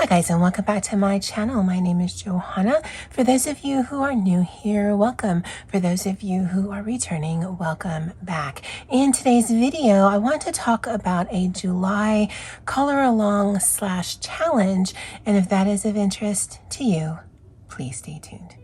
Hi guys, and welcome back to my channel. My name is Johanna. For those of you who are new here, welcome. For those of you who are returning, welcome back. In today's video, I want to talk about a July color along / challenge, and if that is of interest to you, please stay tuned.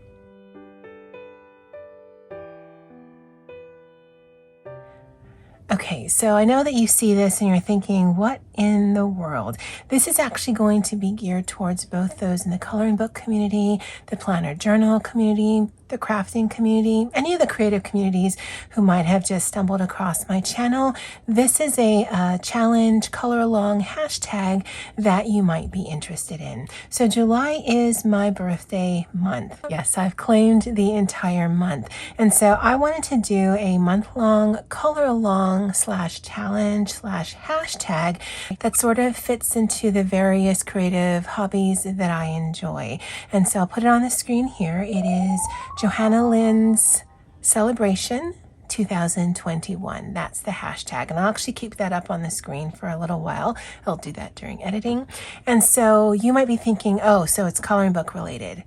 Okay, so I know that you see this and you're thinking, what in the world? This is actually going to be geared towards both those in the coloring book community, the planner journal community, the crafting community, any of the creative communities who might have just stumbled across my channel. This is a challenge color along hashtag that you might be interested in. So July is my birthday month. Yes, I've claimed the entire month. And so I wanted to do a month-long color along / challenge / hashtag that sort of fits into the various creative hobbies that I enjoy. And so I'll put it on the screen here. It is Johanna Lynn's Celebration 2021. That's the hashtag. And I'll actually keep that up on the screen for a little while. I'll do that during editing. And so you might be thinking, oh, so it's coloring book related.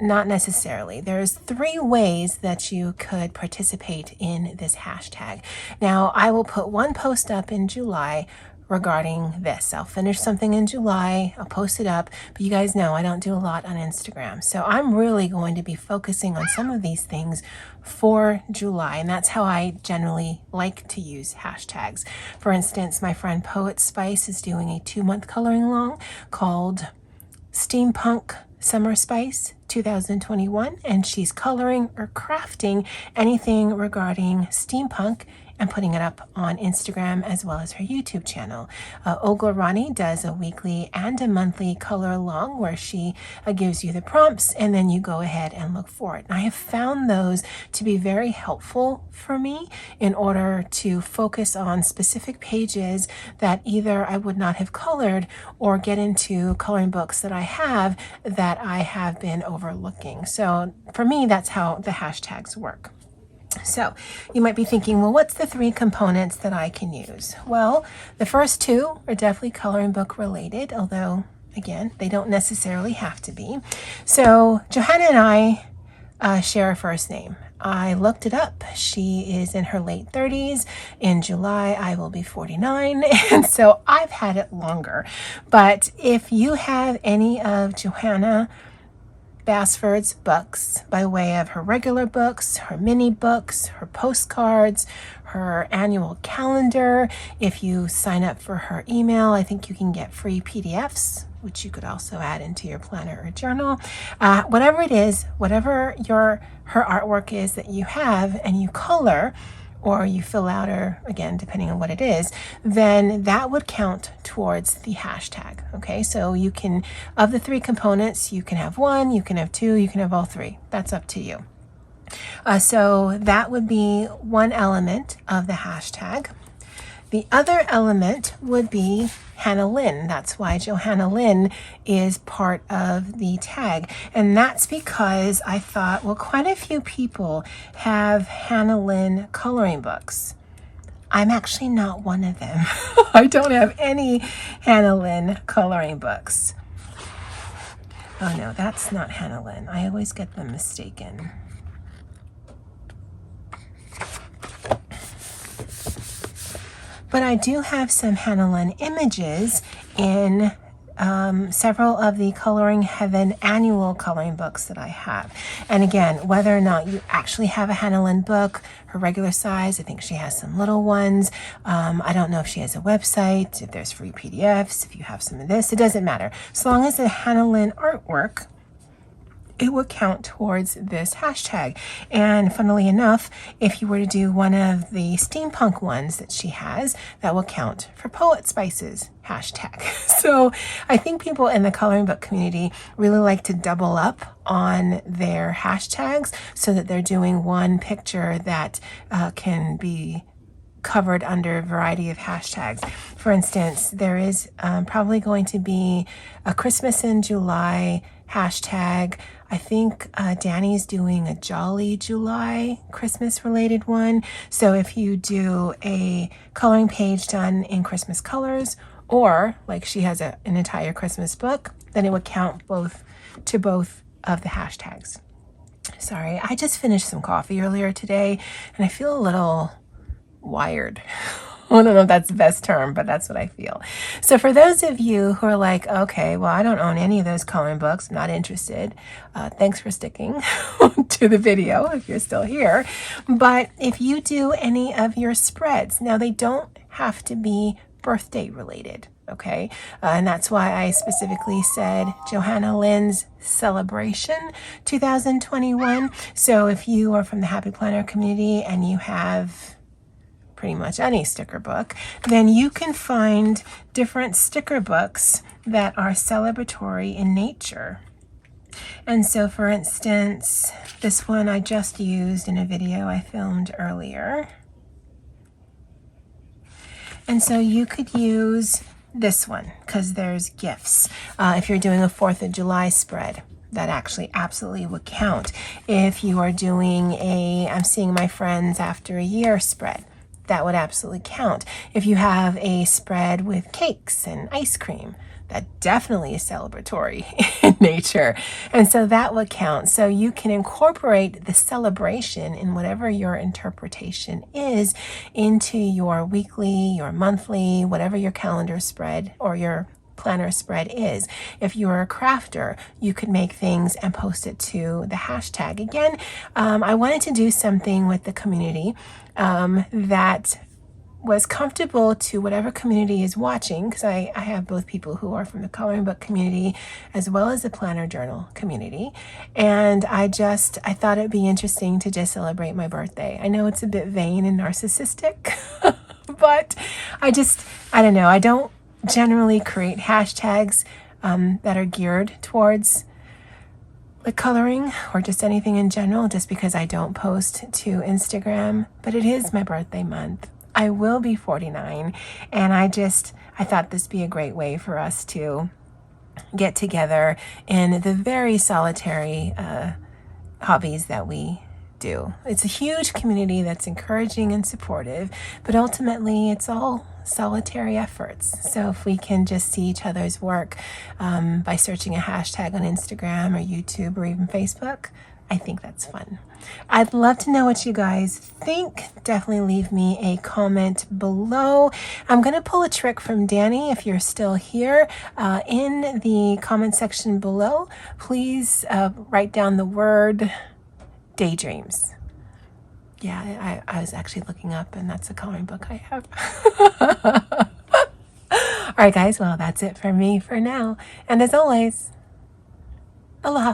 Not necessarily. There's 3 ways that you could participate in this hashtag. Now, I will put one post up in July regarding this. I'll finish something in July, I'll post it up, but you guys know I don't do a lot on Instagram. So I'm really going to be focusing on some of these things for July, and that's how I generally like to use hashtags. For instance, my friend Poet Spice is doing a 2-month coloring along called Steampunk Summer Spice 2021, and she's coloring or crafting anything regarding steampunk and putting it up on Instagram as well as her YouTube channel. Olga Rani does a weekly and a monthly color along where she gives you the prompts and then you go ahead and look for it. And I have found those to be very helpful for me in order to focus on specific pages that either I would not have colored or get into coloring books that I have been overlooking. So for me, that's how the hashtags work. So you might be thinking, well, what's the 3 components that I can use? Well, the first 2 are definitely coloring book related, although again, they don't necessarily have to be. So Johanna and I share a first name. I looked it up. She is in her late 30s. In July, I will be 49. And so I've had it longer. But if you have any of Johanna Basford's books by way of her regular books, her mini books, her postcards, her annual calendar. If you sign up for her email, I think you can get free PDFs, which you could also add into your planner or journal. Whatever it is, whatever her artwork is that you have and you color, or you fill out, or again, depending on what it is, then that would count towards the hashtag. Okay, so you can, of the 3 components, you can have 1, you can have 2, you can have all 3. That's up to you. So that would be one element of the hashtag. The other element would be Hannah Lynn. That's why Johanna Lynn is part of the tag. And that's because I thought, well, quite a few people have Hannah Lynn coloring books. I'm actually not one of them. I don't have any Hannah Lynn coloring books. Oh no, that's not Hannah Lynn. I always get them mistaken. But I do have some Hannah Lynn images in several of the Coloring Heaven annual coloring books that I have. And again, whether or not you actually have a Hannah Lynn book, her regular size, I think she has some little ones. I don't know if she has a website, if there's free PDFs, if you have some of this, it doesn't matter. As long as the Hannah Lynn artwork, it would count towards this hashtag. And funnily enough, if you were to do one of the steampunk ones that she has, that will count for Poet Spice's hashtag. So I think people in the coloring book community really like to double up on their hashtags so that they're doing one picture that can be covered under a variety of hashtags. For instance, there is probably going to be a Christmas in July hashtag. I think Danny's doing a Jolly July Christmas related one. So if you do a coloring page done in Christmas colors or like she has an entire Christmas book, then it would count to both of the hashtags. Sorry, I just finished some coffee earlier today and I feel a little wired. I don't know if that's the best term, but that's what I feel. So for those of you who are like, okay, well, I don't own any of those coloring books, not interested. Thanks for sticking to the video if you're still here. But if you do any of your spreads, now they don't have to be birthday related. Okay, and that's why I specifically said Johanna Lynn's Celebration 2021. So if you are from the Happy Planner community and you have pretty much any sticker book, then you can find different sticker books that are celebratory in nature. And so for instance, this one I just used in a video I filmed earlier. And so you could use this one because there's gifts. If you're doing a 4th of July spread, that actually absolutely would count. If you are doing a I'm seeing my friends after a year spread, that would absolutely count. If you have a spread with cakes and ice cream, that definitely is celebratory in nature. And so that would count. So you can incorporate the celebration in whatever your interpretation is into your weekly, your monthly, whatever your calendar spread or your planner spread is. If you're a crafter, you could make things and post it to the hashtag. Again, I wanted to do something with the community that was comfortable to whatever community is watching, because I have both people who are from the coloring book community as well as the planner journal community. And I thought it'd be interesting to just celebrate my birthday. I know it's a bit vain and narcissistic, but I don't know. I don't generally create hashtags that are geared towards like coloring or just anything in general, just because I don't post to Instagram. But it is my birthday month. I will be 49, and I thought this would be a great way for us to get together in the very solitary hobbies that we do. It's a huge community that's encouraging and supportive, but ultimately it's all solitary efforts. So if we can just see each other's work by searching a hashtag on Instagram or YouTube or even Facebook, I think that's fun. I'd love to know what you guys think. Definitely leave me a comment below. I'm going to pull a trick from Danny if you're still here. In the comment section below, please write down the word daydreams. Yeah, I was actually looking up, and that's a coloring book I have. All right, guys. Well, that's it for me for now. And as always, aloha.